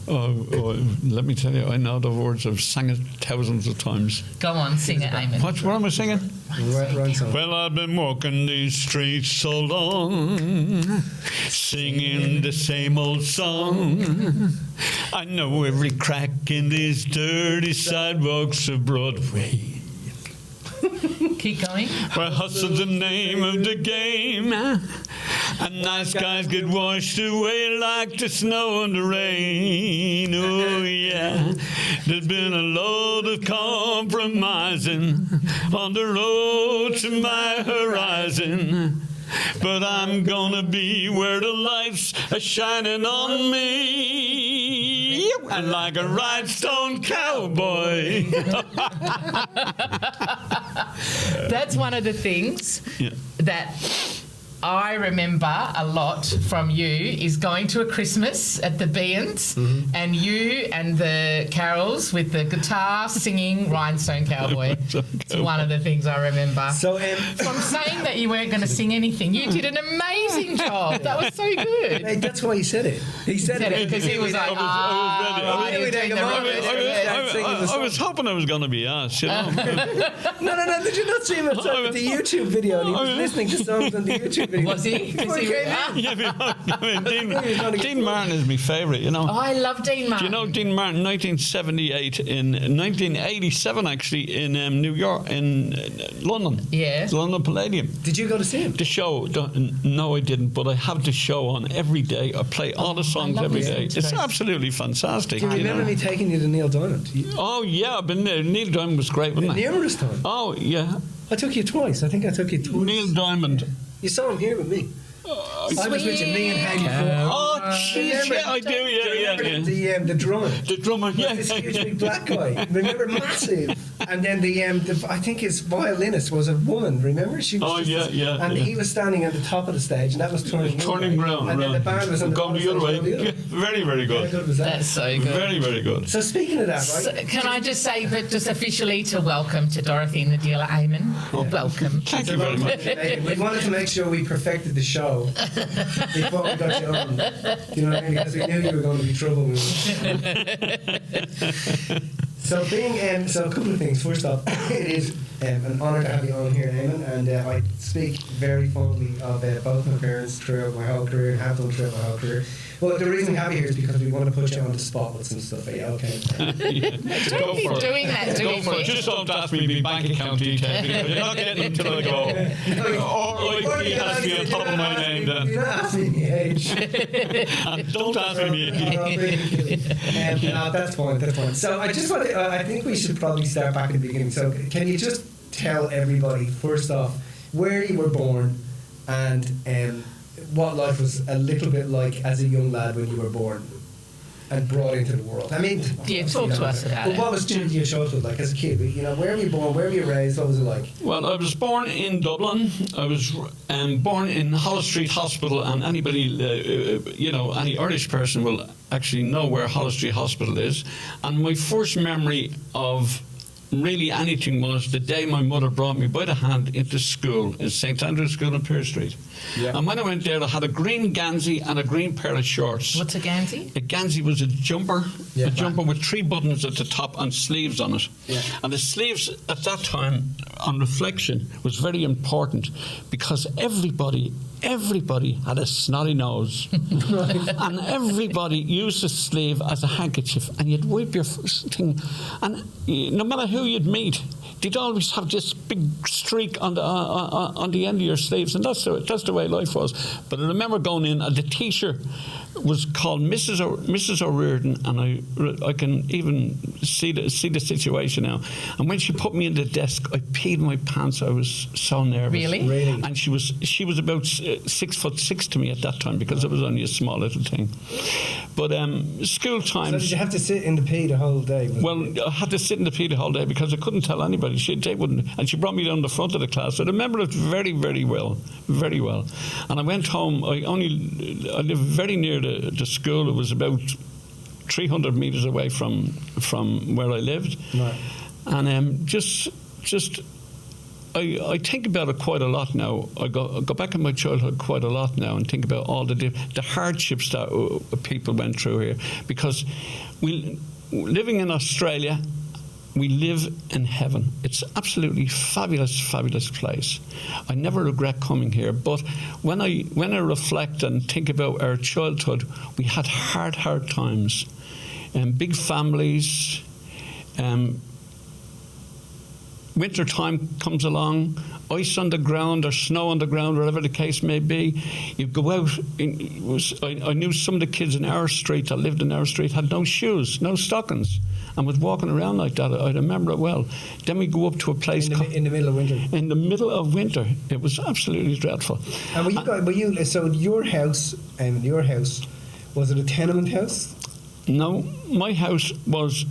Let me tell you, I know the words. I've sang it thousands of times. Go on, sing it, Eamon. What am I singing? Right song. Well, I've been walking these streets so long, singing the same old song. I know every crack in these dirty sidewalks of Broadway. Keep going. Where hustle's the name of the game, and nice guys get washed away like the snow and the rain. Oh yeah, there's been a load of compromising on the road to my horizon. But I'm gonna be where the lights are shining on me, and like a rhinestone cowboy. That's one of the things that I remember a lot from you is going to a Christmas at the Behans and you and the Carols with the guitar singing Rhinestone Cowboy. It's one of the things I remember. So, from saying that you weren't going to sing anything, you did an amazing job. That was so good. Hey, that's why he said it. He said it because he was like, I was hoping I was going to be asked, you know. No. Did you not see him outside the YouTube video? And he was listening to songs on the YouTube video. Was he? Dean Martin is my favourite, you know. Oh, I love Dean Martin. Do you know Dean Martin? 1987 actually in New York, in London. Yeah. London Palladium. Did you go to see him? The show? No, I didn't. But I have the show on every day. I play all the songs every day. It's absolutely fantastic. Do you remember me taking you to Neil Diamond? Oh yeah, I've been there. Neil Diamond was great, wasn't it? Numerous times. Oh yeah. I took you twice. I think I took you twice. Neil Diamond. You saw him here with me. I was with you, me and Hank. Oh, jeez, yeah, I do, yeah. The drummer. The drummer, yeah. This huge big black guy. Remember, massive. And then the I think his violinist was a woman. Remember, she was. And he was standing at the top of the stage, and that was turning round. And then the band was on going the other way. Very, very good. How good was that? That's so good. Very, very good. So speaking of that, right? So can I just say that just officially to welcome to Dorothy and the dealer, Eamon. Welcome. Thank you very much. We wanted to make sure we perfected the show before we got you on. Do you know what I mean? Because we knew you were going to be trouble. So so a couple of things. First off, it is an honour to have you on here, Eamon, and I speak very fondly of both my parents throughout my whole career and have done throughout my whole career. Well, the reason we have you here is because we want to put you on the spot with some stuff. Are you okay? Don't be doing that to me. Just don't ask me my bank account details. You're not getting them till I go. Or IP has to be on top of my name then. You're not asking me age. And don't ask me age. No, that's fine. So I just want to, I think we should probably start back at the beginning. So can you just tell everybody, first off, where you were born and what life was a little bit like as a young lad when you were born and brought into the world? I mean, talk to us about it. What was your childhood like as a kid? You know, where were you born? Where were you raised? What was it like? Well, I was born in Dublin. I was born in Holles Street Hospital, and anybody, any Irish person will actually know where Holles Street Hospital is. And my first memory of really anything was the day my mother brought me by the hand into school in St Andrew's School on Pearse Street. Yeah. And when I went there, I had a green Gansey and a green pair of shorts. What's a Gansey? A Gansey was a jumper with 3 buttons at the top and sleeves on it. Yeah. And the sleeves at that time, on reflection, was very important because everybody had a snotty nose. And everybody used the sleeve as a handkerchief, and you'd wipe your thing, and no matter who you'd meet, they'd always have this big streak on the end of your sleeves, and that's the way life was. But I remember going in, and the teacher was called Mrs. O'Riordan, and I can even see the situation now. And when she put me in the desk, I peed my pants. I was so nervous. Really? And she was about 6'6" to me at that time, because it was only a small little thing. But school times. So did you have to sit in the pee the whole day? Well, I had to sit in the pee the whole day because I couldn't tell anybody. They wouldn't, and she brought me down the front of the class. I remember it very, very well, very well. And I went home. I lived very near the school. It was about 300 metres away from where I lived. Right. And just I think about it quite a lot now. I go back in my childhood quite a lot now and think about all the hardships that people went through here. Because living in Australia, we live in heaven. It's absolutely fabulous, fabulous place. I never regret coming here. But when I reflect and think about our childhood, we had hard times, and big families. Winter time comes along, ice on the ground or snow on the ground, whatever the case may be. You go out. I knew some of the kids in our street that lived in our street had no shoes, no stockings, and was walking around like that. I remember it well. Then we go up to a place in the middle of winter. In the middle of winter, it was absolutely dreadful. And so your house, was it a tenement house? No, my house was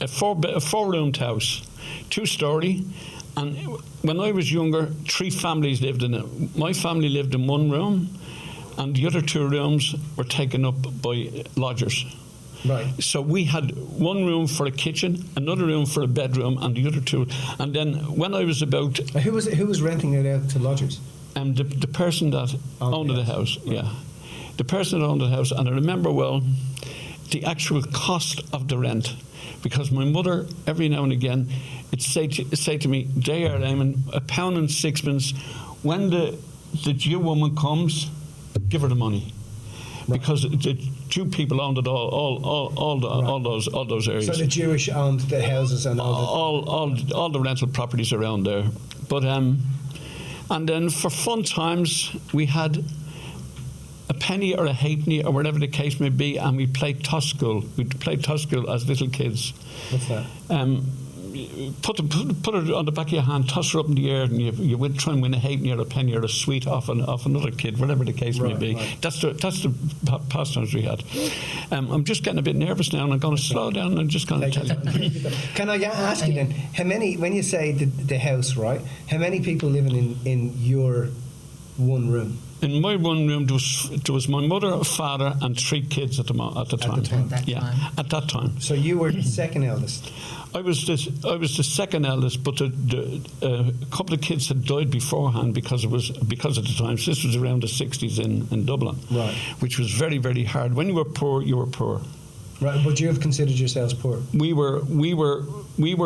a four-roomed house. 2-story, and when I was younger, 3 families lived in it. My family lived in one room, and the other 2 rooms were taken up by lodgers. Right. So we had one room for a kitchen, another room for a bedroom, and the other 2. And then when I was about, who was renting it out to lodgers? The person that owned the house. Right. Yeah, the person that owned the house, and I remember well the actual cost of the rent. Because my mother, every now and again, would say to me, "There, Eamon, £1.06. When the Jew woman comes, give her the money." Right. Because the Jew people owned it all those areas. So the Jewish owned the houses and all the rental properties around there. But and then for fun times we had a penny or a halfpenny or whatever the case may be, and we played toss school. We'd play toss school as little kids. What's that? Put it on the back of your hand, toss her up in the air, and you would try and win a halfpenny or a penny or a sweet off another kid, whatever the case may be. Right. That's the pastimes we had. I'm just getting a bit nervous now, and I'm going to slow down, and I'm just going to tell you. Can I ask you then, how many, when you say the house, right, how many people living in your one room? In my one room, there was my mother, father, and 3 kids at the time. At that time. So you were the second eldest. I was the second eldest, but a couple of kids had died beforehand because of the times. This was around the 60s in Dublin, right? Which was very, very hard. When you were poor, you were poor. Right, but you have considered yourselves poor. We were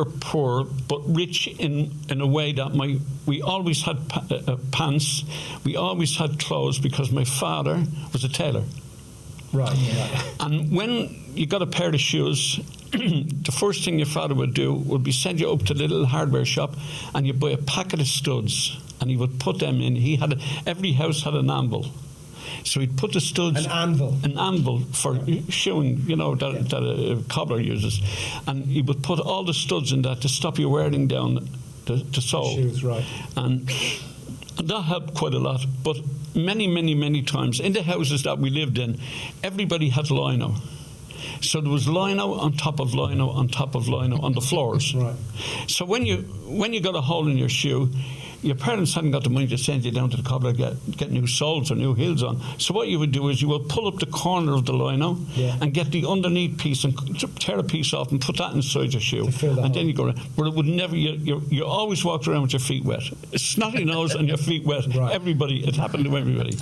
poor, but rich in a way that we always had pants, we always had clothes because my father was a tailor. Right. Yeah. And when you got a pair of shoes, the first thing your father would do would be send you up to the little hardware shop, and you buy a packet of studs, and he would put them in. Every house had an anvil. So he'd put the studs... An anvil for shoeing, that a cobbler uses. And he would put all the studs in that to stop you wearing down the sole. Shoes, right. And that helped quite a lot. But many, many, many times, in the houses that we lived in, everybody had lino. So there was lino on top of lino on top of lino on the floors. Right. So when you got a hole in your shoe, your parents hadn't got the money to send you down to the cobbler to get new soles or new heels on. So what you would do is you would pull up the corner of the lino and get the underneath piece and tear a piece off and put that inside your shoe. And then you go around. But it would never, you always walked around with your feet wet. Snotty nose and your feet wet. Right. Everybody, it happened to everybody.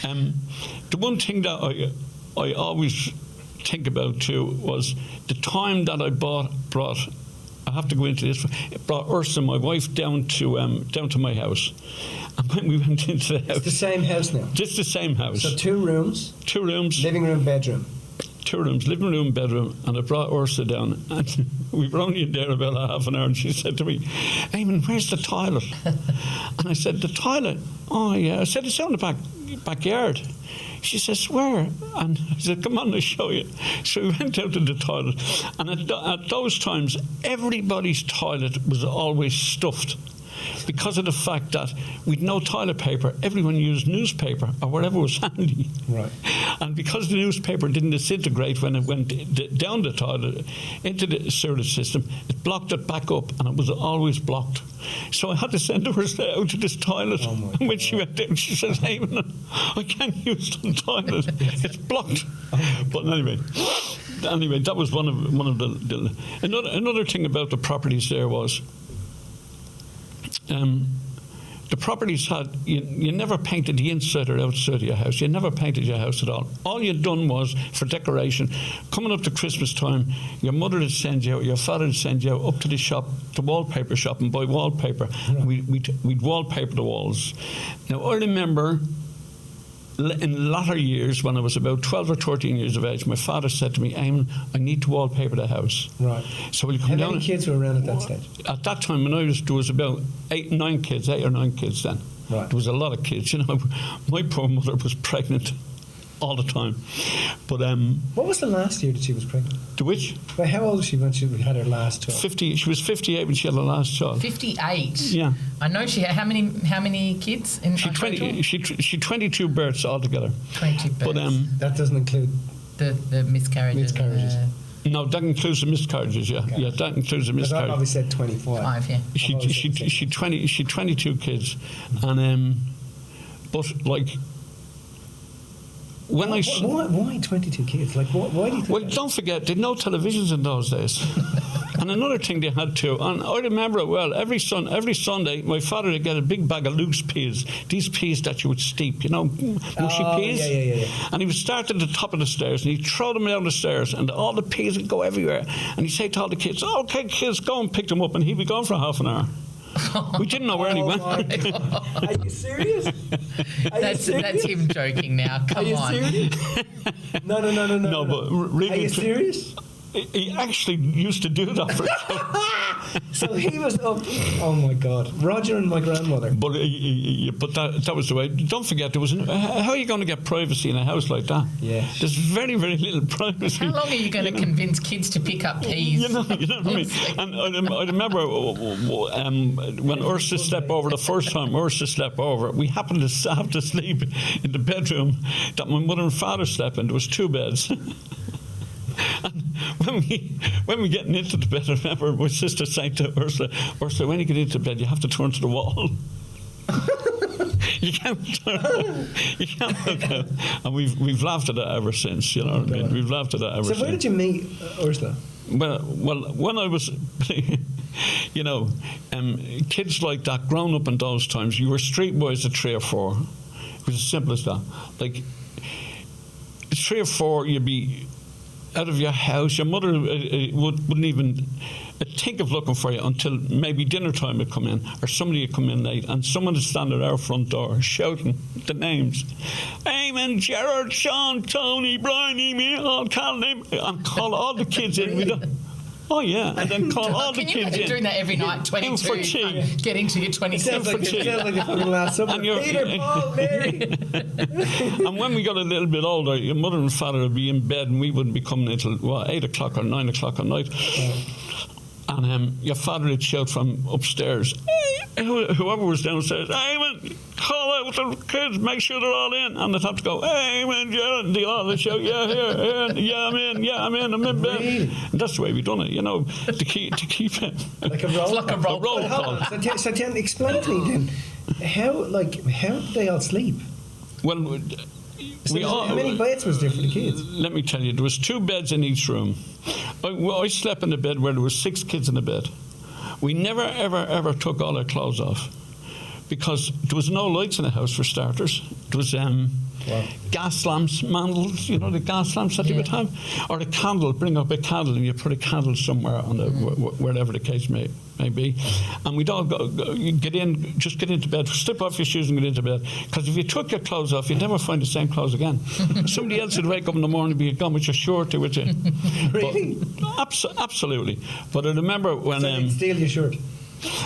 The one thing that I always think about too was the time that I brought I have to go into this. It brought Ursula, my wife, down to my house, and when we went into the house, it's the same house now. Just the same house. So 2 rooms. 2 rooms. Living room, bedroom. 2 rooms, living room, bedroom, and I brought Ursula down, and we were only in there about a half an hour, and she said to me, "Eamon, where's the toilet?" And I said, "The toilet? Oh yeah." I said, "It's down the backyard." She says, "Where?" And I said, "Come on, I'll show you." So we went out to the toilet, and at those times, everybody's toilet was always stuffed. Because of the fact that we'd no toilet paper, everyone used newspaper or whatever was handy. Right. And because the newspaper didn't disintegrate when it went down the toilet into the sewage system, it blocked it back up, and it was always blocked. So I had to send her out to this toilet. Oh and when she went down, she says, "Hey, I can't use the toilet; it's blocked." But anyway, that was one of the another thing about the properties there was. the properties had, you never painted the inside or outside of your house. You never painted your house at all. All you'd done was, for decoration, coming up to Christmas time, your mother would send you out, your father would send you out up to the shop, the wallpaper shop, and buy wallpaper. Right. We'd wallpaper the walls. Now, I remember in latter years, when I was about 12 or 13 years of age, my father said to me, Eamon, I need to wallpaper the house. Right. So will you come down? How many kids were around at that stage? At that time, when there was about 8 or 9 kids then. Right. There was a lot of kids. You know, my poor mother was pregnant all the time. But what was the last year that she was pregnant? The which? Well, how old was she when she had her last child? 50. She was 58 when she had her last child. 58. Yeah. I know she had how many kids in she 22 births altogether. 20 births. But that doesn't include the miscarriages. No, that includes the miscarriages. Yeah, okay. Yeah, that includes the miscarriages. I've always said 25. 5, yeah. She 22 kids, and but like. Why 22 kids? Like, why do you think? Well, don't forget, they had no televisions in those days. And another thing they had too, and I remember it well, every Sunday, my father would get a big bag of loose peas, these peas that you would steep, you know, mushy peas. Yeah. And he would start at the top of the stairs, and he'd throw them down the stairs, and all the peas would go everywhere. And he'd say to all the kids, okay, kids, go and pick them up, and he'd be gone for half an hour. We didn't know where he went. Are you serious? That's him joking now. Come on. Are you serious? No. No, but really. Are you serious? He actually used to do that for So he was up. Oh my God, Roger and my grandmother. But that was the way. Don't forget, there was. How are you going to get privacy in a house like that? Yeah. There's very, very little privacy. How long are you going to convince kids to pick up peas? You know what I mean? And I remember when Ursula slept over the first time. Ursula slept over. We happened to have to sleep in the bedroom that my mother and father slept in. There was 2 beds. And when we getting into the bed, I remember my sister saying to Ursula, when you get into bed, you have to turn to the wall. You can't look out. And we've laughed at that ever since, you know what I mean? We've laughed at that ever since. So where did you meet Ursula? Well, when I was, you know, kids like that, grown up in those times, you were street boys at 3 or 4. It was as simple as that. Like, at 3 or 4, you'd be out of your house. Your mother wouldn't even think of looking for you until maybe dinner time would come in, or somebody would come in late, and someone would stand at our front door shouting the names: Eamon, Gerard, Sean, Tony, Brian, Eamon, all call them, and call all the kids in. Oh yeah, and then call all the kids in. Can you doing that every night? 22, getting to your 22. Sounds like a fucking last summer. Peter, Paul, Mary. And when we got a little bit older, your mother and father would be in bed, and we wouldn't be coming until 8 o'clock or 9 o'clock at night. And your father would shout from upstairs, hey, whoever was downstairs, Eamon, call out the kids, make sure they're all in. And they'd have to go, Eamon, yeah, and they all shout, yeah, I'm in bed. Really? And that's the way we done it, you know, to keep it. Like a roll? Like a roll call. So explain to me then, how did they all sleep? Well, how many beds was there for the kids? Let me tell you, there was 2 beds in each room. I slept in a bed where there was 6 kids in the bed. We never, ever took all our clothes off because there was no lights in the house for starters. There was gas lamps, mandals, you know, the gas lamps that you would have, or a candle. Bring up a candle and you put a candle somewhere on the wherever the case may be, and we'd all get into bed, slip off your shoes and get into bed, because if you took your clothes off, you'd never find the same clothes again. Somebody else would wake up in the morning and be gone with your shirt or with you. Really? But, absolutely. But I remember when so they'd steal your shirt.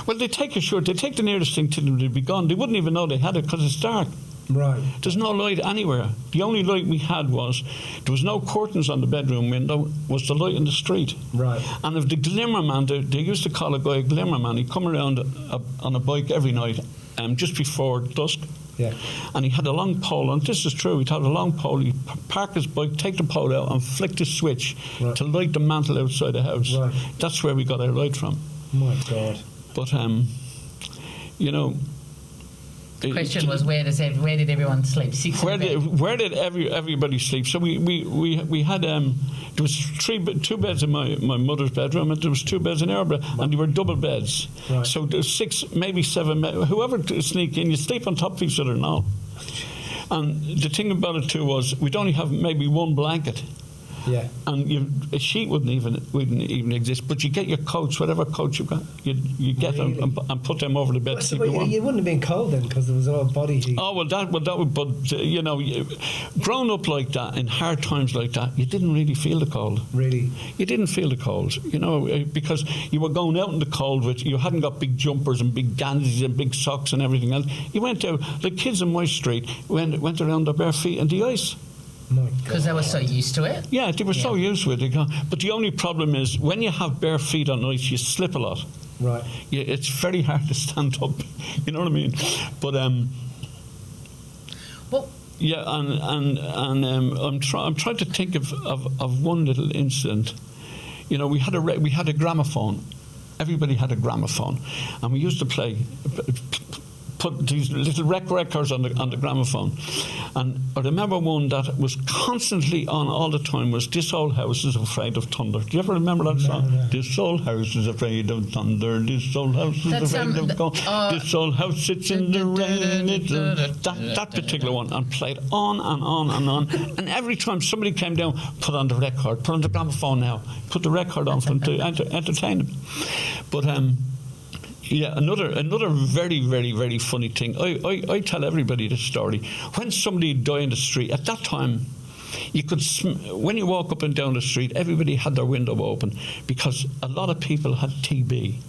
Well, they take your shirt, they take the nearest thing to them, they'd be gone. They wouldn't even know they had it because it's dark. Right. There's no light anywhere. The only light we had was, there was no curtains on the bedroom window, was the light in the street. Right. And if the glimmer man, they used to call a guy a glimmer man, he'd come around on a bike every night just before dusk. Yeah. And he had a long pole, and this is true, he'd had a long pole, he'd park his bike, take the pole out and flick the switch to light the mantle outside the house. Right. That's where we got our light from. My God. But, you know... The question was, where did everyone sleep? 6 Where did everybody sleep? So we had There was two beds in my mother's bedroom, and there was 2 beds in our bed, and they were double beds. Right. So there was 6, maybe 7. Whoever sneak in, you sleep on top of each other now. And the thing about it too was we'd only have maybe 1 blanket. Yeah. And a sheet wouldn't even exist. But you get your coats, whatever coats you got, you get Really? them and put them over the bed. Well, to so keep you warm. you wouldn't have been cold then because there was all body heat. Oh well, that would. But you know, growing up like that in hard times like that, you didn't really feel the cold. Really? You didn't feel the cold, you know, because you were going out in the cold with. You hadn't got big jumpers and big gansies and big socks and everything else. You went out. The kids in my street went around their bare feet in the ice. Because they were so used to it. Yeah, they were so used to it. But the only problem is when you have bare feet on ice, you slip a lot. Right. It's very hard to stand up. You know what I mean? But Well, yeah, and I'm trying to think of one little incident. You know, we had a gramophone. Everybody had a gramophone, and we used to put these little records on the gramophone. And I remember one that was constantly on all the time was "This Old House is Afraid of Thunder." Do you ever remember that song? No. This old house is afraid of thunder. This old house is afraid of God. This old house sits in the rain. That particular one, and played on and on and on. And every time somebody came down, put on the record, put on the gramophone now, put the record on for them to entertain them. But yeah, another very, very, very funny thing. I tell everybody this story. When somebody died in the street, at that time, you could when you walk up and down the street, everybody had their window open because a lot of people had TB.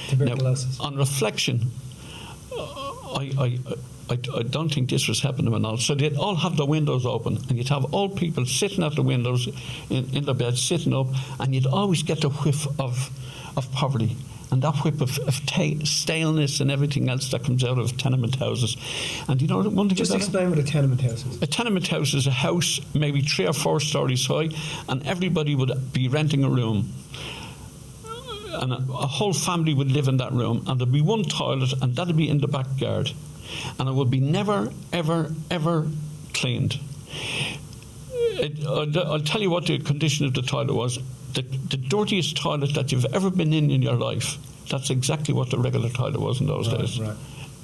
Tuberculosis. Now, on reflection, I don't think this was happening at all. So they'd all have their windows open, and you'd have old people sitting at the windows in their bed, sitting up, and you'd always get the whiff of poverty. And that whip of staleness and everything else that comes out of tenement houses. And you know, one thing. Just explain what a tenement house is. A tenement house is a house maybe 3 or 4 stories high, and everybody would be renting a room. And a whole family would live in that room, and there'd be one toilet, and that'd be in the backyard. And it would be never, ever, ever cleaned. I'll tell you what the condition of the toilet was. The dirtiest toilet that you've ever been in your life. That's exactly what the regular toilet was in those days. Right.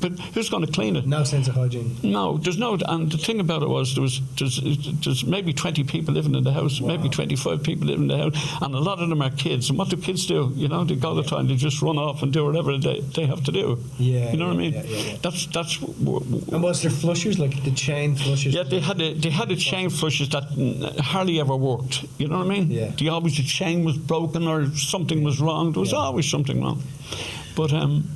But who's going to clean it? No sense of hygiene. No, there's no. And the thing about it was there's maybe 20 people living in the house, maybe 25 people living in the house, and a lot of them are kids. And what do kids do? You know, they go the time, they just run off and do whatever they have to do. Yeah. You know what I mean? Yeah. That's. And was there flushers, like the chain flushers? Yeah, they had the chain flushes that hardly ever worked. You know what I mean? Yeah. The chain was broken or something was wrong. There was always something wrong. But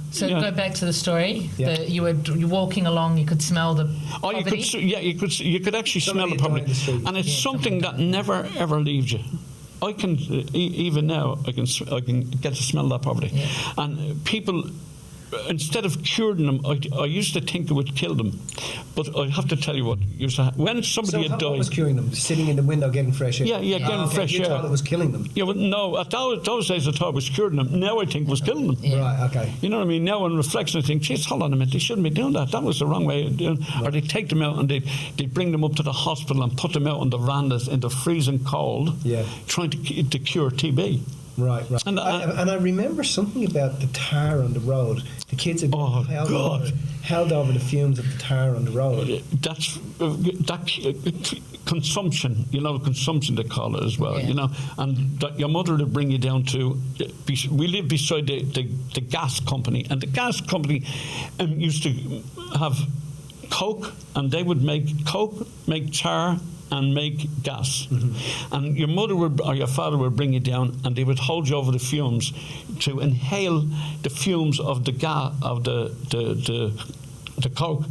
so go back to the story. Yeah. You were walking along. You could smell the poverty. You could actually smell the poverty, and it's something that never ever leaves you. I can even now I can get to smell that poverty, and people. Instead of curing them, I used to think it would kill them. But I have to tell you what, when somebody had died... what was curing them? Sitting in the window getting fresh air? Yeah, getting fresh air. You thought it was killing them? Yeah, well, no, at those days I thought it was curing them. Now I think it was killing them. Yeah. Right, okay. You know what I mean? Now on reflection I think, geez, hold on a minute, they shouldn't be doing that. That was the wrong way of doing it. Or they'd take them out and they'd bring them up to the hospital and put them out on the verandas in the freezing cold, trying to cure TB. Right. And I remember something about the tar on the road. The kids had held over the fumes of the tar on the road. That's consumption. You know, consumption they call it as well. Yeah. You know, and your mother would bring you down to. We lived beside the gas company, and the gas company used to have coke, and they would make coke, make tar, and make gas. Mm-hmm. And your mother or your father would bring you down, and they would hold you over the fumes to inhale the fumes of the gas of the coke.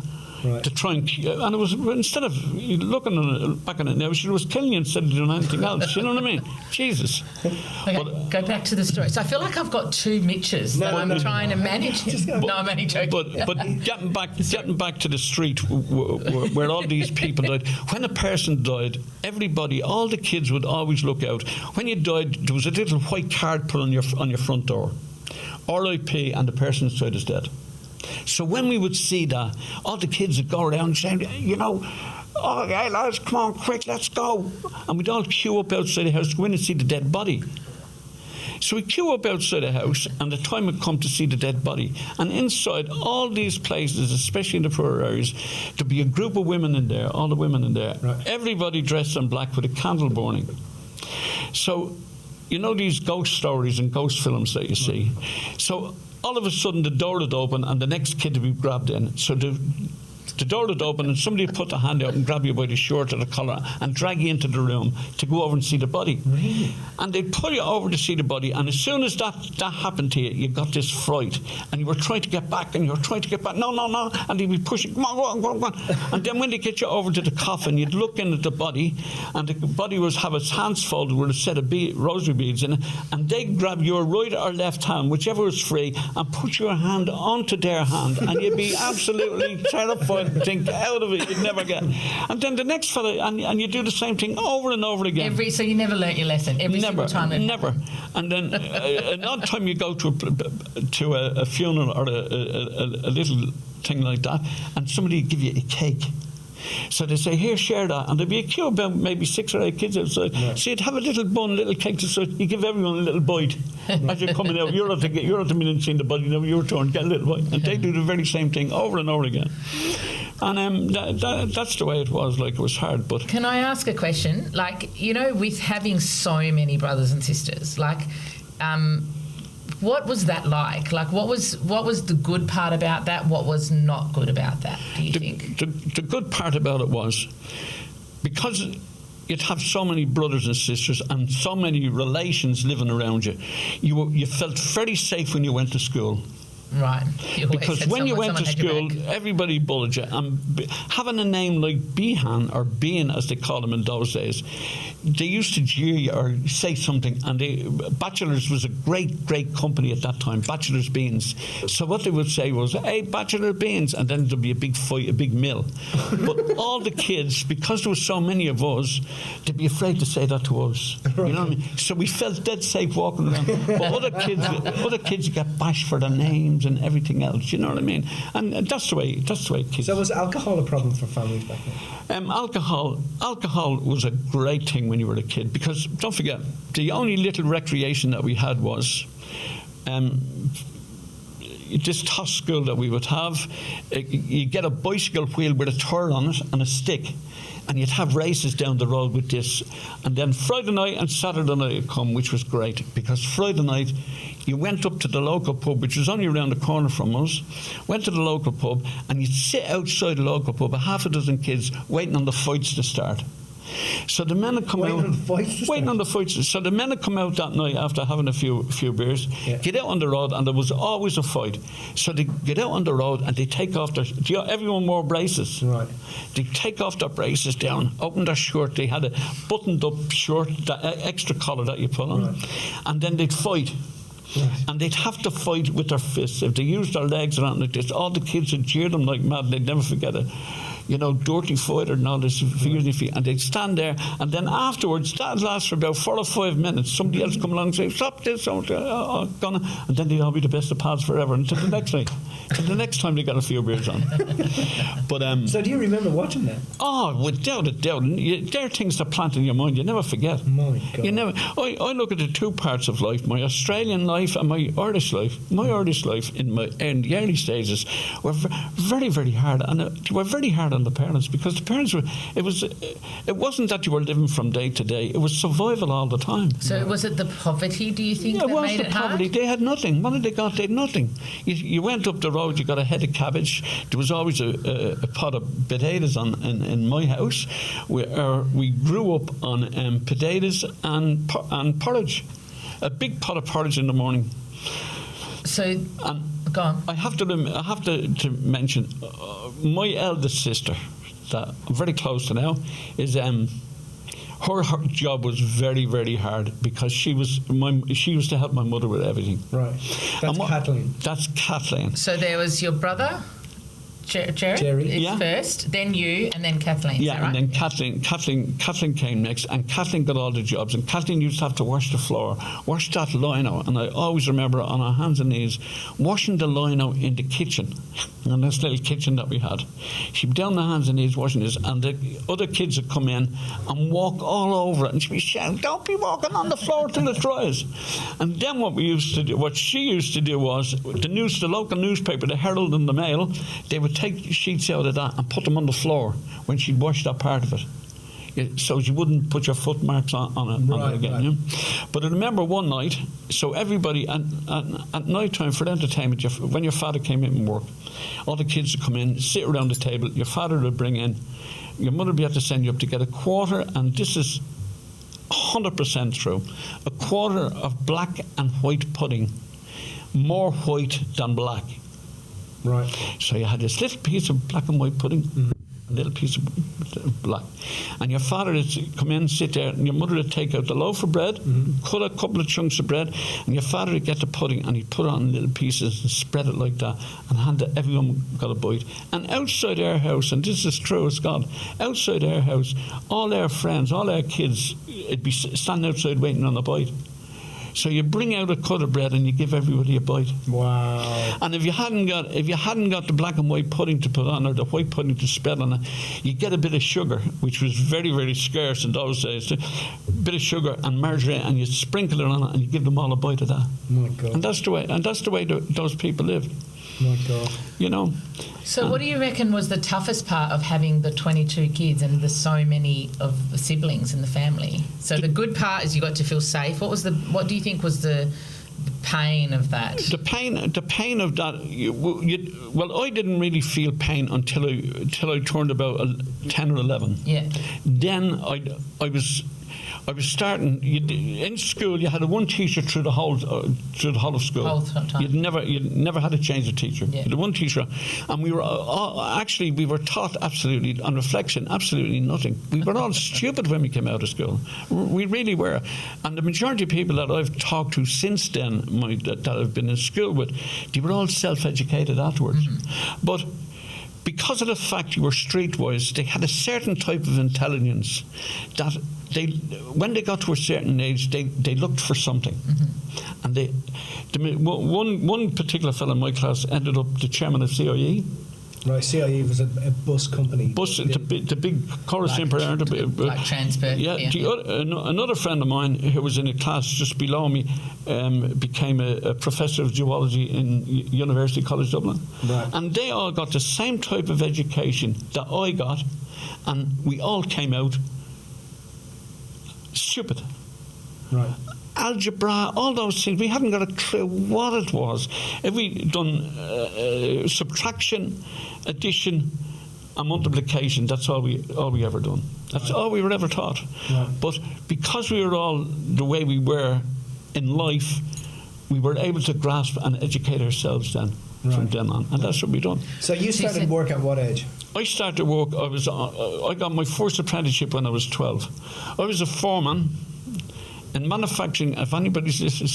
Right. To try and it was, instead of looking back on it now, she was killing you instead of doing anything else. You know what I mean? Jesus. Okay, go back to the story. So I feel like I've got 2 Mitches that I'm trying to manage. No, I'm only joking. But getting back to the street where all these people died. When a person died, everybody, all the kids would always look out. When you died, there was a little white card put on your front door. R.I.P. and the person inside is dead. So when we would see that, all the kids would go around saying, you know, okay, lads, come on, quick, let's go. And we'd all queue up outside the house to go in and see the dead body. So we queue up outside the house, and the time had come to see the dead body. And inside all these places, especially in the poorer areas, there'd be a group of women in there, all the women in there, everybody dressed in black with a candle burning. So, you know these ghost stories and ghost films that you see? So all of a sudden the door would open and the next kid would be grabbed in. So the door would open and somebody would put their hand out and grab you by the shirt or the collar and drag you into the room to go over and see the body. Really? And they'd pull you over to see the body, and as soon as that happened to you, you got this fright, and you were trying to get back, and you were trying to get back, no, and they'd be pushing, come on, go on. And then when they get you over to the coffin, you'd look in at the body, and the body would have its hands folded with a set of rosary beads in it, and they'd grab your right or left hand, whichever was free, and put your hand onto their hand, and you'd be absolutely terrified and think out of it, you'd never get. And then the next fella, and you do the same thing over and over again. So you never learnt your lesson every single time? Never. And then another time you go to a funeral or a little thing like that, and somebody give you a cake. So they say, here, share that. And there'd be a queue about maybe 6 or 8 kids outside. Yeah. So you'd have a little bun, little cake to serve. You give everyone a little bite as you're coming out. You're at the minute and seeing the body, now your turn, get a little bite. And they do the very same thing over and over again. And that's the way it was. Like, it was hard. But can I ask a question? Like, you know, with having so many brothers and sisters, like, what was that like? Like, what was the good part about that? What was not good about that, do you think? The good part about it was, because you'd have so many brothers and sisters and so many relations living around you, you felt very safe when you went to school. Right. Because when you went to school, everybody bullied you. And having a name like Behan, or Behan as they called him in those days, they used to jeer you or say something. And Bachelors was a great company at that time, Bachelors Beans. So what they would say was, hey, Bachelor Beans. And then there'd be a big fight, a big mill. But all the kids, because there was so many of us, they'd be afraid to say that to us. You know what I mean? So we felt dead safe walking around. But other kids get bashed for their names and everything else, you know what I mean? And that's the way kids. So was alcohol a problem for families back then? Alcohol was a great thing when you were a kid, because don't forget, the only little recreation that we had was this toss school that we would have. You get a bicycle wheel with a tire on it and a stick, and you'd have races down the road with this. And then Friday night and Saturday night would come, which was great, because Friday night you went up to the local pub, which was only around the corner from us, went to the local pub, and you'd sit outside the local pub, a half a dozen kids waiting on the fights to start. So the men would come out waiting on the fights. So the men would come out that night after having a few beers, get out on the road, and there was always a fight. So they get out on the road and they take off their. Everyone wore braces. Right. They take off their braces down, open their shirt. They had a buttoned up shirt, that extra collar that you put on, and then they'd fight. Right. And they'd have to fight with their fists. If they used their legs around like this, all the kids would jeer them like mad. They'd never forget it. You know, dirty fighter and all this, and they'd stand there, and then afterwards, that'd last for about 4 or 5 minutes. Somebody else come along and say, stop this, and then they'd all be the best of pals forever until the next night. Till the next time they got a few beers on. But so do you remember watching that? Oh, without a doubt. There are things that plant in your mind you never forget. My God. You never. I look at the two parts of life: my Australian life and my Irish life. My Irish life in the early stages were very, very hard, and they were very hard on the parents, because the parents were. It wasn't that you were living from day to day. It was survival all the time. So was it the poverty? Do you think that made it hard? Poverty. They had nothing. What had they got? They had nothing. You went up the road, you got a head of cabbage. There was always a pot of potatoes in my house. We grew up on potatoes and porridge. A big pot of porridge in the morning. So, go on. I have to mention my eldest sister, that I'm very close to now, is her job was very, very hard, because she used to help my mother with everything. Right. That's Kathleen. That's Kathleen. So there was your brother? Jerry is Yeah. first, then you, and then Kathleen. Yeah, is that right? and then Kathleen came next, and Kathleen got all the jobs. And Kathleen used to have to wash the floor, wash that lino. And I always remember on our hands and knees washing the lino in the kitchen, in this little kitchen that we had. She'd be down on her hands and knees washing this, and the other kids would come in and walk all over it, and she'd be shouting, "Don't be walking on the floor till it dries." And then what she used to do was the local newspaper, the Herald and the Mail, they would take sheets out of that and put them on the floor when she'd wash that part of it, so you wouldn't put your foot marks on it again. Right. You know? But I remember one night, so everybody at night time for entertainment, when your father came in from work, all the kids would come in, sit around the table. Your father would bring in, your mother would have to send you up to get a quarter, and this is 100% true, a quarter of black and white pudding, more white than black. Right. So you had this little piece of black and white pudding, a little piece of black, and your father would come in, sit there, and your mother would take out the loaf of bread, cut a couple of chunks of bread, and your father would get the pudding and he'd put it on little pieces and spread it like that, and hand it, everyone got a bite. And outside our house, and this is true as God, outside our house, all our friends, all our kids, it'd be standing outside waiting on a bite. So you bring out a cut of bread and you give everybody a bite. Wow. And if you hadn't got the black and white pudding to put on, or the white pudding to spread on it, you get a bit of sugar, which was very, very scarce in those days. A bit of sugar and margarine, and you sprinkle it on it, and you give them all a bite of that. My God. And that's the way those people lived. My God. You know. So what do you reckon was the toughest part of having the 22 kids and the so many of siblings in the family? So the good part is you got to feel safe. What do you think was the pain of that? The pain of that. Well, I didn't really feel pain until I turned about 10 or 11. Yeah. Then I was starting. In school, you had one teacher through the whole of school. Whole time. You'd never had to change a teacher. Yeah. You had one teacher, and we were taught absolutely, on reflection, absolutely nothing. We were all stupid when we came out of school. We really were. And the majority of people that I've talked to since then, that I've been in school with, they were all self-educated afterwards. But because of the fact you were streetwise, they had a certain type of intelligence that when they got to a certain age, they looked for something. And one particular fellow in my class ended up the chairman of CIE. Right, CIE was a bus company. The big chorus empire. Like transport. Yeah. Another friend of mine who was in a class just below me became a professor of geology in University College Dublin. Right. And they all got the same type of education that I got, and we all came out stupid. Right. Algebra, all those things, we hadn't got a clue what it was. If we'd done subtraction, addition and multiplication, that's all we ever done. That's all we were ever taught. Right. But because we were all the way we were in life, we were able to grasp and educate ourselves then, from then on. And that's what we done. So you started work at what age? I started work, I got my first apprenticeship when I was 12. I was a foreman in manufacturing, if anybody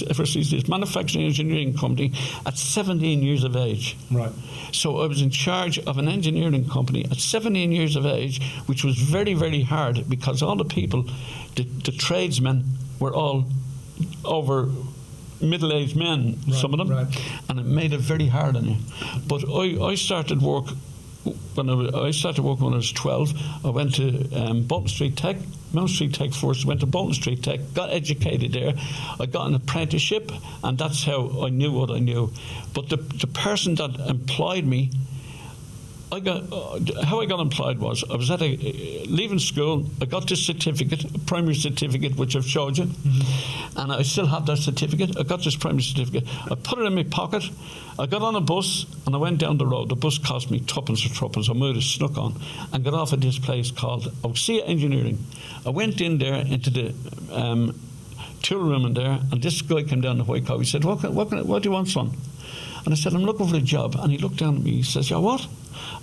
ever sees this, manufacturing engineering company at 17 years of age. Right. So I was in charge of an engineering company at 17 years of age, which was very, very hard because all the people, the tradesmen, were all over middle-aged men, some of them, and it made it very hard on you. But I started work when I was 12. I went to Bolton Street Tech, Mount Street Tech first, went to Bolton Street Tech, got educated there. I got an apprenticeship, and that's how I knew what I knew. But the person that employed me, how I got employed was, I was at leaving school, I got this certificate, a primary certificate, which I've showed you, and I still have that certificate. I got this primary certificate. I put it in my pocket. I got on a bus, and I went down the road. The bus cost me tuppence or threepence. I might have snuck on, and got off at this place called Osea Engineering. I went in there into the tool room in there, and this guy came down the white coat. He said, what do you want, son? And I said, I'm looking for a job. And he looked down at me. He says, yeah, what?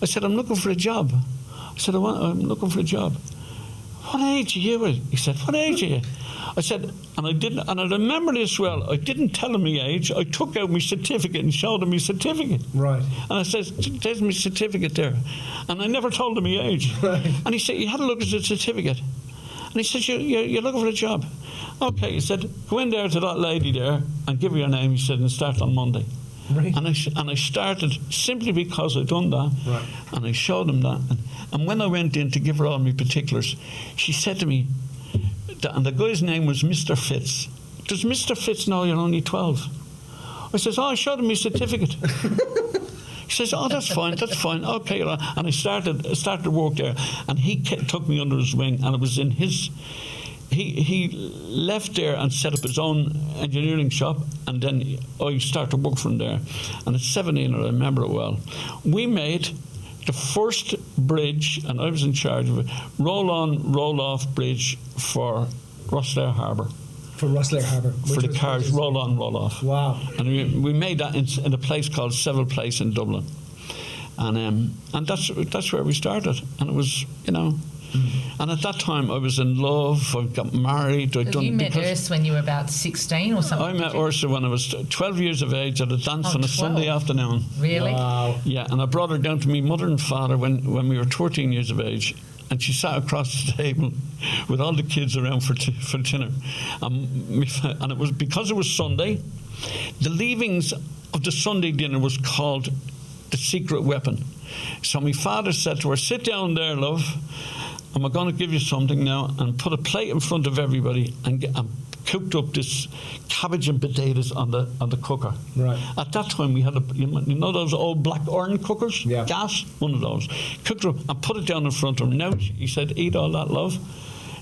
I said, I'm looking for a job. I said, I'm looking for a job. What age are you? He said, what age are you? I said, and I didn't, and I remember this well, I didn't tell him my age. I took out my certificate and showed him my certificate. Right. And I said, there's my certificate there. And I never told him my age. Right. And he said, you had a look at the certificate. And he said, you're looking for a job. Okay, he said, go in there to that lady there and give her your name, he said, and start on Monday. Right. And I started simply because I'd done that. Right. And I showed him that. And when I went in to give her all my particulars, she said to me, and the guy's name was Mr. Fitz. Does Mr. Fitz know you're only 12? I says, I showed him my certificate. He says, that's fine, okay. And I started work there, and he took me under his wing, and it was in his... He left there and set up his own engineering shop, and then I started work from there. And at 17, I remember it well, we made the first bridge, and I was in charge of it, roll-on, roll-off bridge for Rosslare Harbour. For Rosslare Harbour. For the cars, roll-on, roll-off. Wow. And we made that in a place called Seville Place in Dublin. And that's where we started. And it was, and at that time I was in love, I got married. You met Urs when you were about 16 or something? I met Ursula when I was 12 years of age at a dance on a 12. Sunday afternoon. Really? Wow. Yeah, and I brought her down to me mother and father when we were 13 years of age. And she sat across the table with all the kids around for dinner. And it was because it was Sunday. The leavings of the Sunday dinner was called the secret weapon. So my father said to her, sit down there, love. And we're going to give you something now, and put a plate in front of everybody and cooked up this cabbage and potatoes on the cooker. Right. At that time we had those old black iron cookers, yeah. Gas, one of those. Cooked it up and put it down in front of him. Now he said, eat all that, love.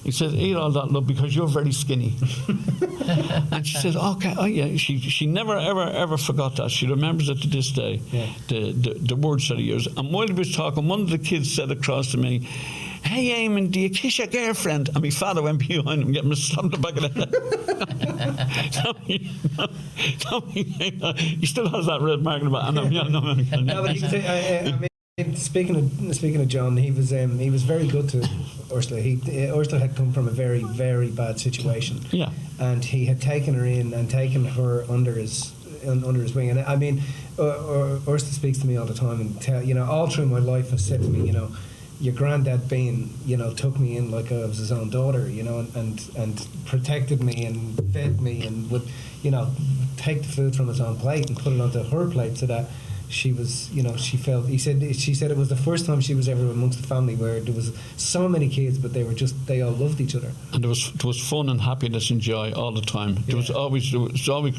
He said, eat all that, love, because you're very skinny. And she says, okay, oh yeah. She never ever forgot that. She remembers it to this day. Yeah. The words that he used. And while he was talking, one of the kids said across to me, hey Eamon, do you kiss your girlfriend? And my father went behind him, getting him slapped in the back of the head. He still has that red mark in the back. No, but I mean, speaking of John, he was very good to Ursula. Ursula had come from a very, very bad situation. Yeah. And he had taken her in and taken her under his wing. And I mean, Ursula speaks to me all the time and all through my life has said to me, your granddad Behan, took me in like I was his own daughter, and protected me and fed me and would, take the food from his own plate and put it onto her plate so that she was, she felt. She said it was the first time she was ever amongst the family where there was so many kids, but they all loved each other. And there was fun and happiness and joy all the time. There was always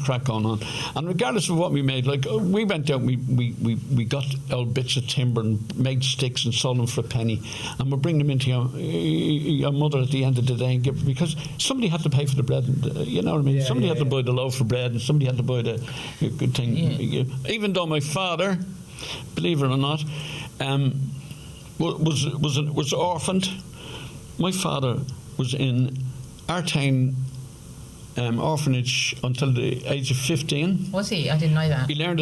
crack going on, and regardless of what we made, like we went out, we got old bits of timber and made sticks and sold them for a penny, and we'd bring them into your mother at the end of the day and give, because somebody had to pay for the bread. You know what I mean? Somebody had to buy the loaf of bread, and somebody had to buy the good thing. Yeah. Even though my father, believe it or not, was orphaned. My father was in Artane orphanage until the age of 15. Was he? I didn't know that. He learned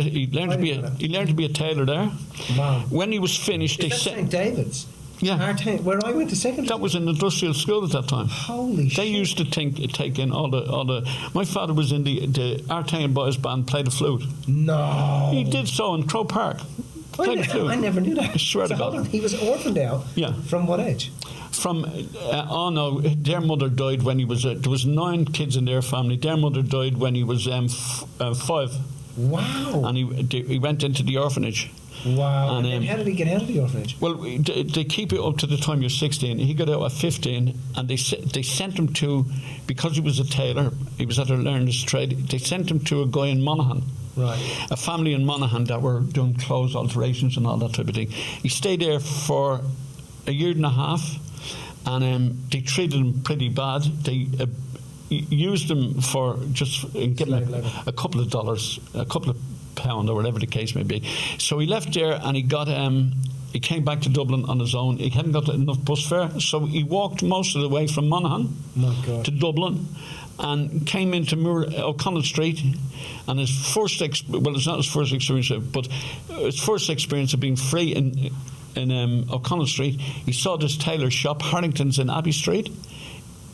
to be a tailor there. Wow. When he was finished, Is that St. David's? Yeah. Artane, where I went to secondary. That was an industrial school at that time. Holy shit. They used to take in all the. My father was in the Artane Boys Band, played the flute. No. He did so in Crow Park. I never knew that. I swear to God. He was orphaned out. Yeah. From what age? From their mother died when he was. There was 9 kids in their family. Their mother died when he was 5. Wow. And he went into the orphanage. Wow. And then how did he get out of the orphanage? Well, they keep it up to the time you're 16. He got out at 15, and they sent him to, because he was a tailor, he was at a learner's trade, they sent him to a guy in Monaghan. Right. A family in Monaghan that were doing clothes alterations and all that type of thing. He stayed there for a year and a half, and they treated him pretty bad. They used him for just getting a couple of dollars, a couple of pound or whatever the case may be. So he left there and he got he came back to Dublin on his own. He hadn't got enough bus fare, so he walked most of the way from Monaghan to Dublin and came into O'Connell Street, and his first it's not his first experience, but his first experience of being free in O'Connell Street, he saw this tailor shop, Harrington's in Abbey Street.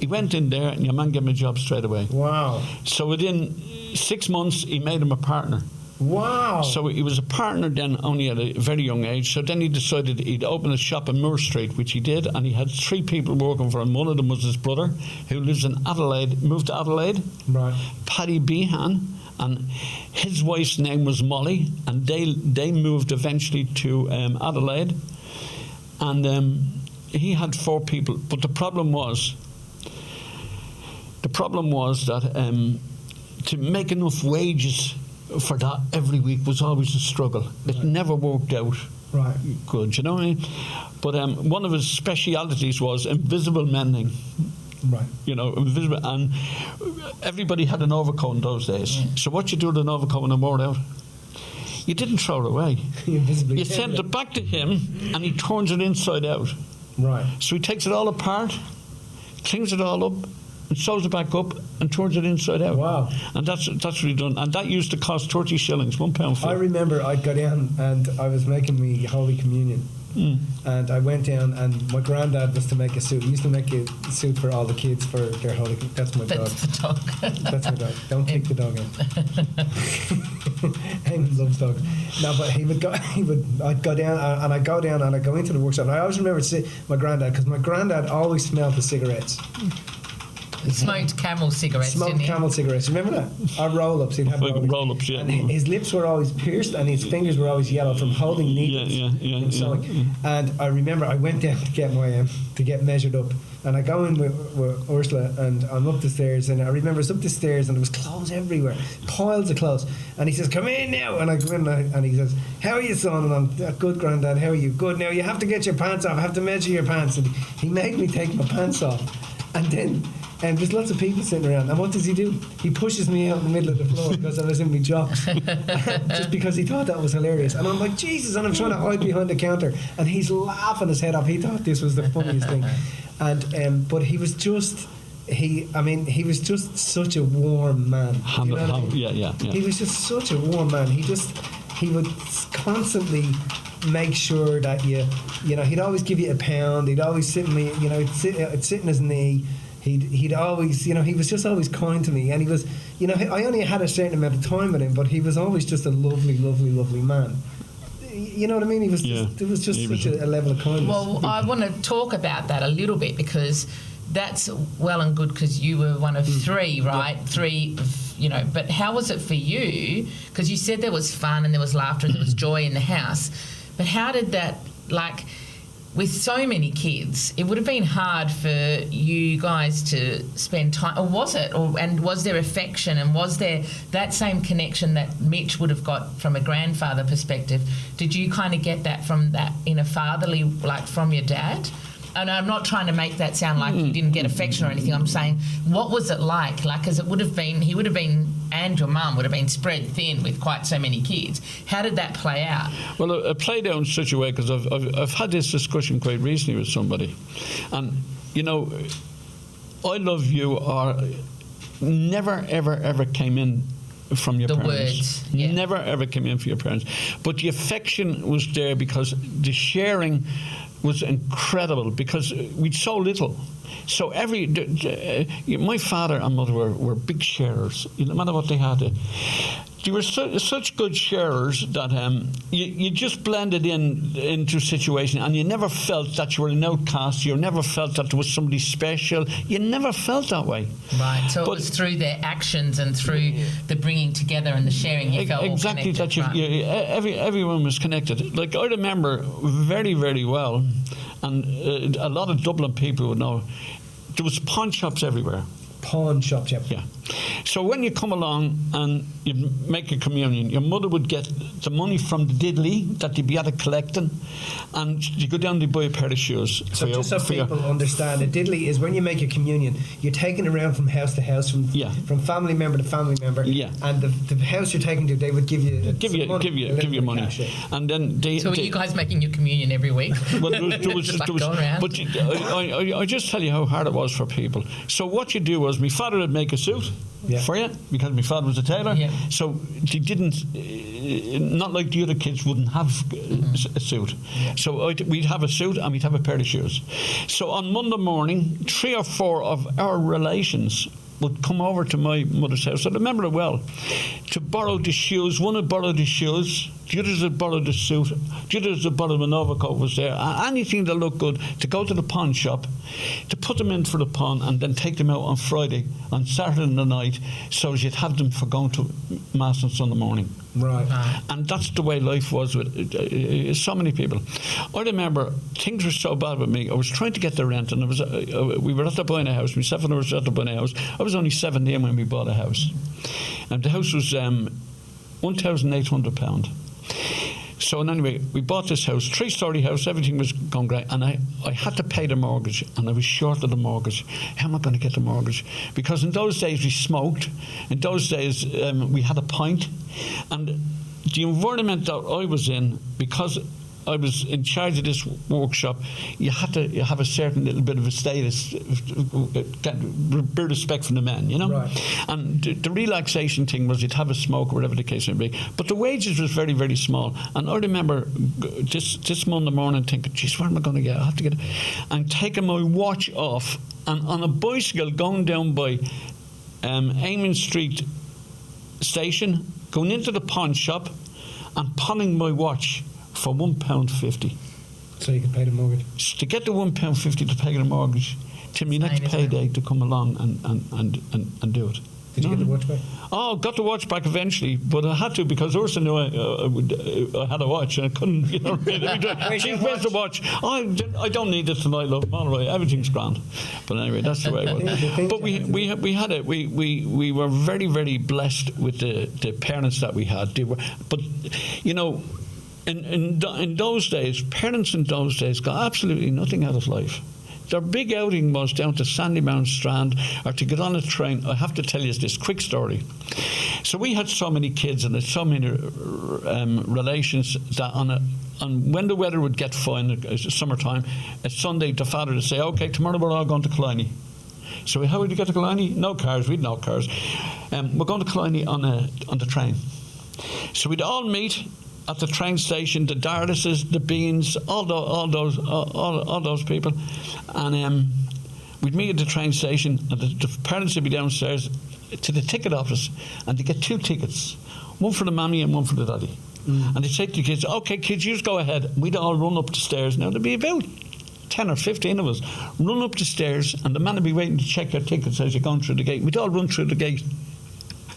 He went in there, and your man gave him a job straight away. Wow. So within 6 months, he made him a partner. Wow. So he was a partner then only at a very young age. So then he decided he'd open a shop in Moore Street, which he did, and he had 3 people working for him. One of them was his brother, who lives in Adelaide, moved to Adelaide. Right. Paddy Behan, and his wife's name was Molly, and they moved eventually to Adelaide. And he had 4 people, but the problem was that to make enough wages for that every week was always a struggle. It never worked out good, you know what I mean? But one of his specialities was invisible mending. Right. You know, invisible, and everybody had an overcoat in those days. So what you do with an overcoat when it wore out? You didn't throw it away. You sent it back to him, and he turns it inside out. Right. So he takes it all apart, cleans it all up, and sews it back up and turns it inside out. Wow. And that's what he done. And that used to cost 30 shillings, £1 I remember I got down and I was making me Holy Communion. And I went down, and my granddad was to make a suit. He used to make a suit for all the kids for their Holy Communion. That's my dog. That's the dog. That's my dog. Don't kick the dog out. Eamon loves dogs. No, but I'd go down, and I'd go down and I'd go into the workshop. And I always remember my granddad, because my granddad always smelled the cigarettes. Smoked Camel cigarettes, didn't he? Camel cigarettes. Remember that? Or roll-ups. He'd have roll-ups, yeah. And his lips were always pierced, and his fingers were always yellow from holding needles and sewing. And I remember I went down to get my to get measured up, and I go in with Ursula, and I'm up the stairs, and I remember it's up the stairs, and there was clothes everywhere, piles of clothes. And he says, "Come in now." And I go in, and he says, "How are you, son?" And I'm, "Good, Grandad. How are you?" "Good. Now you have to get your pants off. I have to measure your pants." And he made me take my pants off, and then. And there's lots of people sitting around, and what does he do? He pushes me out in the middle of the floor because I was in my jocks, just because he thought that was hilarious. And I'm like, Jesus, and I'm trying to hide behind the counter, and he's laughing his head off. He thought this was the funniest thing, and but he was just. He was just such a warm man. Yeah. He was just such a warm man. He would constantly make sure that you know, he'd always give you a pound. He'd always sit in me, you know, he'd sit in his knee. He'd always, you know, he was just always kind to me, and he was, you know, I only had a certain amount of time with him, but he was always just a lovely, lovely, lovely man. You know what I mean? He was just, it was just such a level of kindness. Well, I want to talk about that a little bit, because that's well and good, because you were one of 3, right? 3, you know, but how was it for you? Because you said there was fun and there was laughter and there was joy in the house, but how did that, like, with so many kids, it would have been hard for you guys to spend time, or was it? And was there affection, and was there that same connection that Mitch would have got from a grandfather perspective? Did you kind of get that from that in a fatherly, like from your dad? And I'm not trying to make that sound like you didn't get affection or anything. I'm saying, what was it like? Like, because it would have been, he would have been, and your mum would have been spread thin with quite so many kids. How did that play out? Well, it played out in such a way, because I've had this discussion quite recently with somebody, and you know, I love you or never ever came in from your parents. Words, yeah. Never ever came in from your parents, but the affection was there, because the sharing was incredible, because we'd so little. So my father and mother were big sharers, no matter what they had. They were such good sharers that you just blended into a situation, and you never felt that you were an outcast. You never felt that there was somebody special. You never felt that way. Right. So it was through their actions and through the bringing together and the sharing you felt exactly all connected, that everyone was connected. Like, I remember very, very well, and a lot of Dublin people would know, there was pawn shops everywhere. Pawn shops, yeah. So when you come along and you make a communion, your mother would get the money from the diddly that you'd be at it collecting, and you go down to buy a pair of shoes. So just so people understand, a diddly is when you make a communion, you're taking it around from house to house, from family member to family member. Yeah. And the house you're taking to, they would give you money. Cash, and then so were you guys making your communion every week? Well, there was going around. But I just tell you how hard it was for people. So what you do was, my father would make a suit. for you, because my father was a tailor. Yeah. So they didn't, not like the other kids wouldn't have a suit. Yeah. So we'd have a suit and we'd have a pair of shoes. So on Monday morning, 3 or 4 of our relations would come over to my mother's house. I remember it well, to borrow the shoes. One had borrowed the shoes, the others had borrowed the suit, the others had borrowed an overcoat was there. Anything that looked good, to go to the pawn shop, to put them in for the pawn and then take them out on Friday, on Saturday night, so as you'd have them for going to Mass on Sunday morning. Right. And that's the way life was with so many people. I remember things were so bad with me. I was trying to get the rent, and we were at the buying a house. Myself and I was at the buying a house. I was only 17 when we bought a house, and the house was £1,800. So anyway, we bought this house, 3-story house, everything was going great, and I had to pay the mortgage, and I was short of the mortgage. How am I going to get the mortgage? Because in those days we smoked, in those days we had a pint, and the environment that I was in, because I was in charge of this workshop, you had to have a certain little bit of a status, bit respect from the men, you know. Right. And the relaxation thing was you'd have a smoke or whatever the case may be. But the wages was very, very small. And I remember this Monday morning thinking, geez, where am I going to get? I have to get it. And taking my watch off and on a bicycle going down by Eamon Street station, going into the pawn shop and pawning my watch for £1.50. So you could pay the mortgage. To get the £1.50 to pay the mortgage, till my next payday to come along and do it. Did you get the watch back? Oh, got the watch back eventually, but I had to because Ursula knew I had a watch and I couldn't, you know. Where's the watch? Oh, I don't need it tonight, love. All right, everything's grand. But anyway, that's the way it was. But we had it. We were very, very blessed with the parents that we had. But you know, in those days, parents in those days got absolutely nothing out of life. Their big outing was down to Sandymound Strand or to get on a train. I have to tell you this quick story. So we had so many kids and so many relations that on when the weather would get fine, summertime, at Sunday, the father would say, okay, tomorrow we're all going to Killiney. So how would you get to Killiney? No cars, we'd no cars. We're going to Killiney on the train. So we'd all meet at the train station, the Dardises, the Beans, all those people, and we'd meet at the train station, and the parents would be downstairs to the ticket office, and they get 2 tickets, one for the mammy and one for the daddy. And they'd say to the kids, okay, kids, you just go ahead. We'd all run up the stairs. Now there'd be about 10 or 15 of us run up the stairs, and the man would be waiting to check your tickets as you're going through the gate. We'd all run through the gate.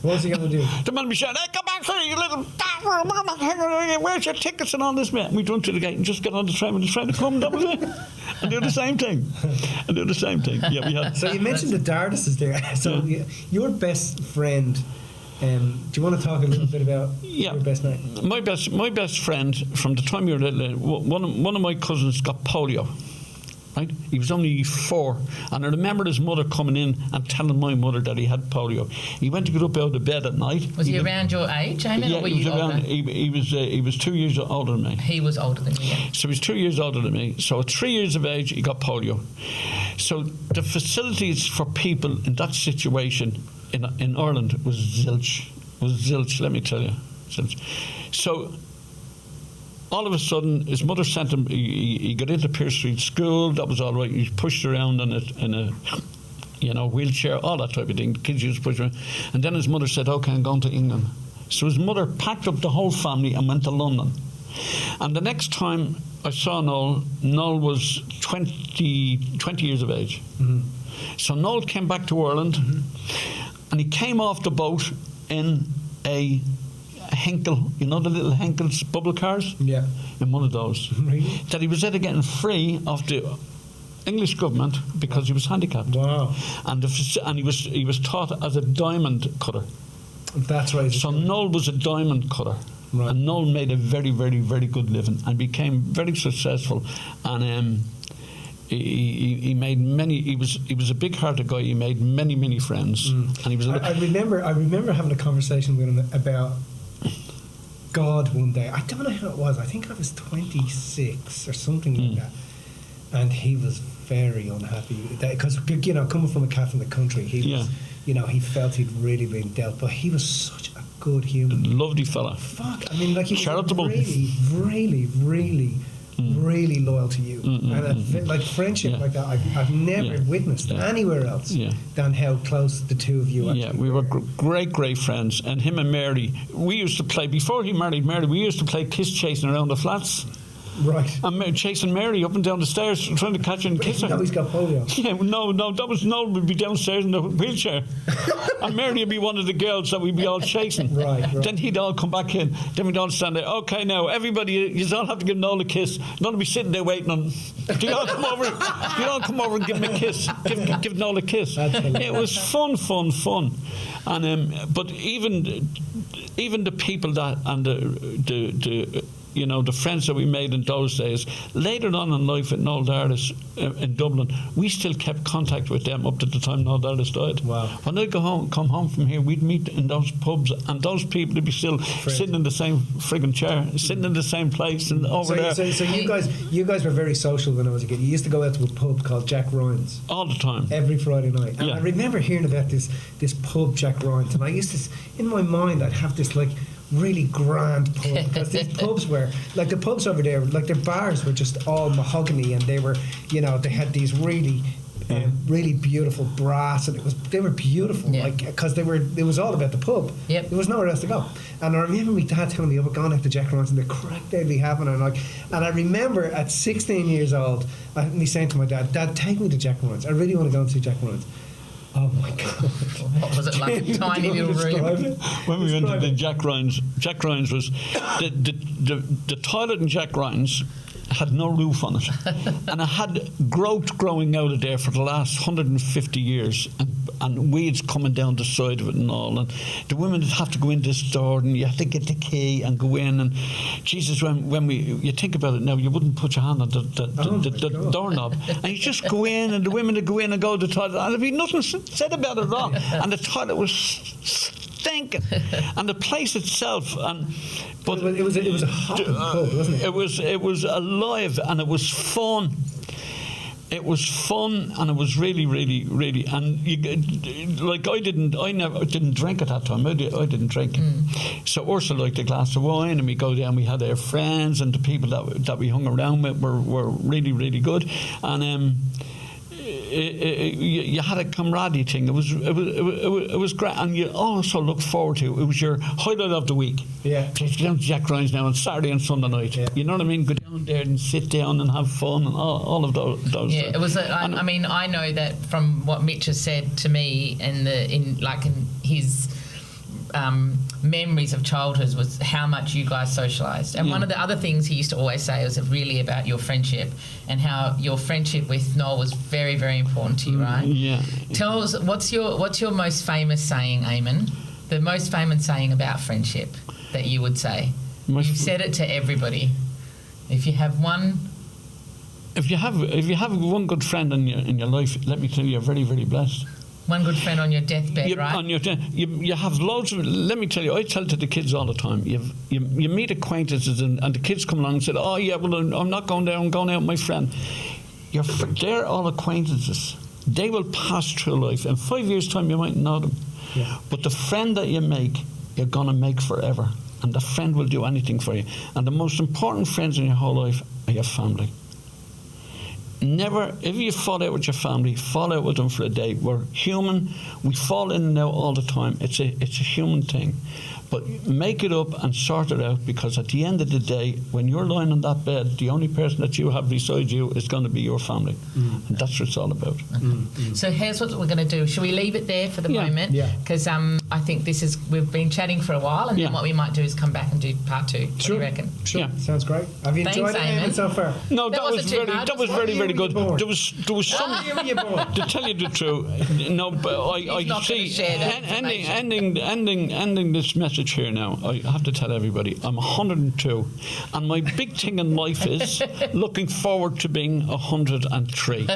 What was he going to do? The man would be shouting, hey, come back here, you little bastard, where's your tickets and all this, mate? And we'd run to the gate and just get on the train when the train would come, that was it. And do the same thing. Yeah, we had. So you mentioned the Dardises there. So your best friend, do you want to talk a little bit about your best mate? My best friend, from the time you were little, one of my cousins got polio. Right? He was only 4, and I remember his mother coming in and telling my mother that he had polio. He went to get up out of bed at night. Was he around your age, Eamon, yeah, or were you older? He was 2 years older than me. He was older than you, yeah. So he was 2 years older than me. So at 3 years of age, he got polio. So the facilities for people in that situation in Ireland was zilch. Let me tell you. Zilch. So all of a sudden, his mother sent him. He got into Pierce Street School. That was all right. He was pushed around in a wheelchair, all that type of thing. The kids used to push around. And then his mother said, "Okay, I'm going to England." So his mother packed up the whole family and went to London. And the next time I saw Noel was 20 years of age. Mm-hmm. So Noel came back to Ireland, and he came off the boat in a Henkel, you know the little Henkel's bubble cars? Yeah. In one of those. Really? That he was either getting free of the English government because he was handicapped. Wow. And he was taught as a diamond cutter. That's right. So Noel was a diamond cutter. Right. And Noel made a very, very, very good living and became very successful. And he made many. He was a big-hearted guy. He made many, many friends. And he was. I remember having a conversation with him about God one day. I don't know how it was. I think I was 26 or something like that, and he was very unhappy because coming from a cat from the country, he was he felt he'd really been dealt, but he was such a good human. Lovely fella. Fuck, I mean, like, he was Charitable. really, really, really, really loyal to you. And like friendship like that, I've never witnessed anywhere else than how close the two of you actually Yeah, we were great friends. And him and Mary, we used to play, before he married Mary, we used to play kiss chasing around the flats. Right. And chasing Mary up and down the stairs, trying to catch her and kiss her. Now he's got polio. Yeah, no, that was Noel would be downstairs in the wheelchair. And Mary would be one of the girls that we'd be all chasing. Right. Then he'd all come back in. Then we'd all stand there. Okay, now, everybody, you all have to give Noel a kiss. None of be sitting there waiting on... Do you all come over? Do you all come over and give him a kiss? Give Noel a kiss. It was fun. And but even the people that, and the friends that we made in those days, later on in life at Noel Dardis in Dublin, we still kept contact with them up to the time Noel Dardis died. Wow. When I'd come home from here, we'd meet in those pubs, and those people would be still sitting in the same frigging chair, sitting in the same place and over there. So you guys were very social when I was a kid. You used to go out to a pub called Jack Ryan's. All the time. Every Friday night. And I remember hearing about this pub, Jack Ryan's, and I used to, in my mind, I'd have this like really grand pub, because these pubs were like, the pubs over there, like their bars were just all mahogany, and they were, they had these really really beautiful brass, and they were beautiful, like, because it was all about the pub. There was nowhere else to go. And I remember my dad telling me, we're going out to Jack Ryan's and the crack they'd be having, and I remember at 16 years old me saying to my dad, take me to Jack Ryan's, I really want to go and see Jack Ryan's. Oh my God! What was it like? A tiny little room. When we went to the Jack Ryan's was the toilet in Jack Ryan's had no roof on it, and it had growth growing out of there for the last 150 years, and weeds coming down the side of it and all. And the women would have to go in this door, and you had to get the key and go in. And Jesus, when you think about it now, you wouldn't put your hand on the doorknob, and you just go in, and the women would go in and go to the toilet, and there'd be nothing said about it at all. And the toilet was stinking, and the place itself, but it was a hot pub, wasn't it? It was alive, and it was fun. It was fun, and it was really, really, really. And I never didn't drink at that time. I didn't drink. So Ursula liked a glass of wine, and we go down. We had our friends, and the people that we hung around with were really, really good. And you had a camaraderie thing. It was great, and you also look forward to it. It was your highlight of the week. Yeah. Just go down to Jack Ryan's now on Saturday and Sunday night. Yeah. You know what I mean? Go down there and sit down and have fun and all of those. Yeah, it was. I mean, I know that from what Mitch has said to me in his memories of childhood was how much you guys socialised. And one of the other things he used to always say was really about your friendship, and how your friendship with Noel was very, very important to you, right? Yeah. Tell us, what's your most famous saying, Eamon? The most famous saying about friendship that you would say? You've said it to everybody. If you have one... If you have one good friend in your life, let me tell you, you're very, very blessed. One good friend on your deathbed, right? On your you have loads of. Let me tell you, I tell it to the kids all the time. You meet acquaintances, and the kids come along and say, "Oh yeah, well I'm not going there. I'm going out with my friend." They're all acquaintances. They will pass through life. In 5 years' time, you might know them. Yeah. But the friend that you make, you're gonna make forever, and the friend will do anything for you. And the most important friends in your whole life are your family. Never, if you fall out with your family, fall out with them for a day. We're human. We fall in and out all the time. It's a human thing. But make it up and sort it out, because at the end of the day, when you're lying on that bed, the only person that you have beside you is going to be your family. And that's what it's all about. So here's what we're going to do. Shall we leave it there for the moment? Yeah. Because I think we've been chatting for a while, and then what we might do is come back and do part 2. What do you reckon? Sure. Yeah. Sounds great. Have you enjoyed it so far? No, that was very, very good. There was some... To tell you the truth, no, but I see... Ending this message here now, I have to tell everybody, I'm 102, and my big thing in life is looking forward to being 103.